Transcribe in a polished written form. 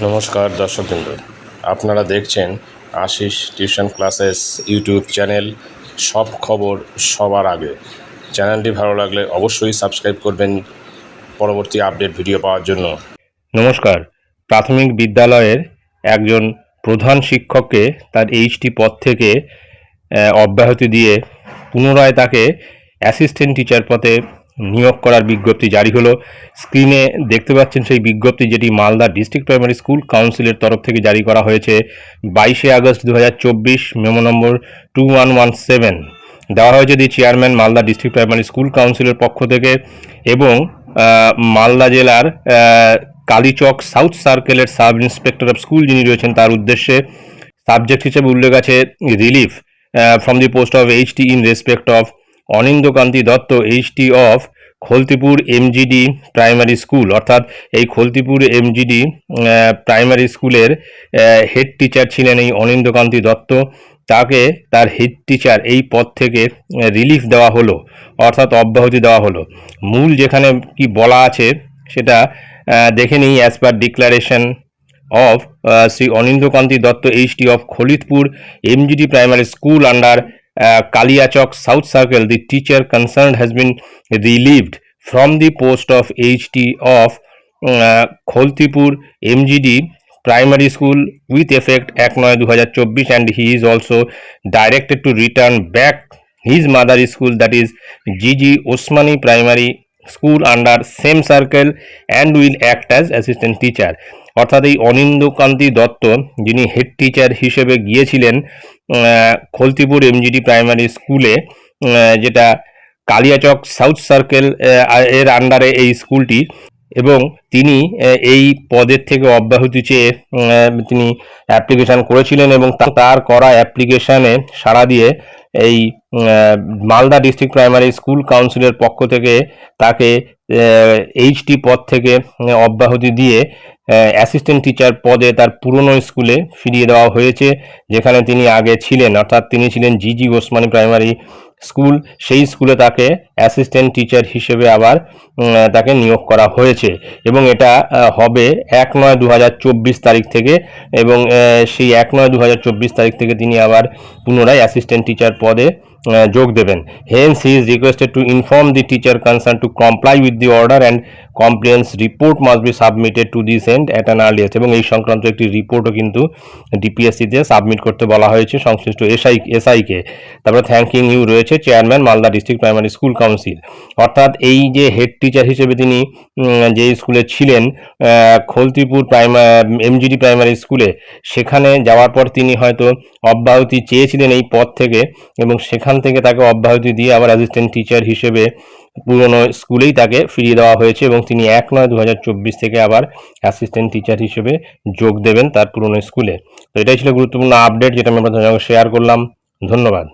নমস্কার দর্শকবৃন্দ, আপনারা দেখছেন Ashis tuition classes YouTube channel. সব খবর সবার আগে। চ্যানেলটি ভালো লাগলে অবশ্যই সাবস্ক্রাইব করবেন পরবর্তী আপডেট ভিডিও পাওয়ার জন্য। নমস্কার। প্রাথমিক বিদ্যালয়ের একজন প্রধান শিক্ষককে তার এইচটি পদ থেকে অব্যাহতি দিয়ে পুনরায় তাকে অ্যাসিস্ট্যান্ট টিচার পদে নিয়োগ করার বিজ্ঞপ্তি জারি হলো। স্ক্রিনে দেখতে পাচ্ছেন সেই বিজ্ঞপ্তি, যেটি মালদা ডিস্ট্রিক্ট প্রাইমারি স্কুল কাউন্সিলের তরফ থেকে জারি করা হয়েছে 22 আগস্ট 2024, মেমো নম্বর 2117। দেওয়া হয়েছে the chairman Malda district primary school কাউন্সিলের পক্ষ থেকে এবং মালদা জেলার কালীচক সাউথ সার্কেলের সাব ইন্সপেক্টর অফ স্কুল যিনি রয়েছেন তার উদ্দেশ্যে। সাবজেক্ট হিসেবে উল্লেখ আছে relief from the post of HT in respect of Anindyakanti Dutta, HT of Khaltipur MGD primary school. অর্থাৎ এই খলতিপুর এমজিডি প্রাইমারি স্কুলের হেড টিচার ছিলেন এই অনিন্দ্যকান্তি দত্ত। তাকে তার হেড টিচার এই পদ থেকে রিলিফ দেওয়া হলো, অর্থাৎ অব্যাহতি দেওয়া হলো। মূল যেখানে কি বলা আছে সেটা দেখে নিই। As per declaration of Sri Anindyakanti Datta HT of Kholitpur MGD Primary School under Kaliachok South Circle, the teacher concerned has been relieved from the post of HT of Kholitpur MGD Primary School with effect 1/9/2024, and he is also directed to return back his mother school, that is GG Osmani Primary School under same circle, and will act as assistant teacher. অর্থাৎ এই অনিন্দ্যকান্তি দত্ত যিনি head teacher হিসেবে গিয়েছিলেন খলতিপুর MGD primary স্কুলে, যেটা Kaliachak south circle এর আন্ডারে এই স্কুলটি, এবং তিনি এই পদের থেকে অব্যাহতি চেয়ে তিনি অ্যাপ্লিকেশান করেছিলেন এবং তার করা অ্যাপ্লিকেশানে সাড়া দিয়ে এই মালদা ডিস্ট্রিক্ট প্রাইমারি স্কুল কাউন্সিলের পক্ষ থেকে তাকে এইচটি পদ থেকে অব্যাহতি দিয়ে অ্যাসিস্ট্যান্ট টিচার পদে তার পুরনো স্কুলে ফিরিয়ে দেওয়া হয়েছে, যেখানে তিনি আগে ছিলেন। অর্থাৎ তিনি ছিলেন জিজি ওসমানী প্রাইমারি স্কুল, সেই স্কুলে তাকে অ্যাসিস্ট্যান্ট টিচার হিসেবে আবার তাকে নিয়োগ করা হয়েছে এবং এটা হবে 1/9/2024 তারিখ থেকে, এবং সেই 1/9/2024 তারিখ থেকে তিনি আবার পুনরায় অ্যাসিস্ট্যান্ট টিচার পদে যোগ দেবেন। Hence he is requested to inform the teacher concern to comply with the order and compliance report must be submitted to this end at an earliest. এবং এই সংক্রান্ত একটি রিপোর্টও কিন্তু ডিপিএসসিতে সাবমিট করতে বলা হয়েছে সংশ্লিষ্ট এসআইকে। তারপরে থ্যাঙ্কিং ইউ রয়েছে chairman Malda district primary school council. অর্থাৎ এই যে হেড টিচার হিসেবে তিনি যে স্কুলে ছিলেন খলতিপুর এমজিডি প্রাইমারি স্কুলে, সেখানে যাওয়ার পর তিনি হয়তো অব্যাহতি চেয়েছিলেন এই পদ থেকে, এবং সেখান থেকে তাকে অব্যাহতি দিয়ে আবার অ্যাসিস্ট্যান্ট টিচার হিসেবে পুরনো স্কুলেই তাকে ফিরিয়ে দেওয়া হয়েছে এবং তিনি 1/9/2024 থেকে আবার অ্যাসিস্ট্যান্ট টিচার হিসেবে যোগ দেবেন তার পুরনো স্কুলে। তো এটাই ছিল গুরুত্বপূর্ণ আপডেট, যেটা আমি আপনাদের সঙ্গে শেয়ার করলাম। ধন্যবাদ।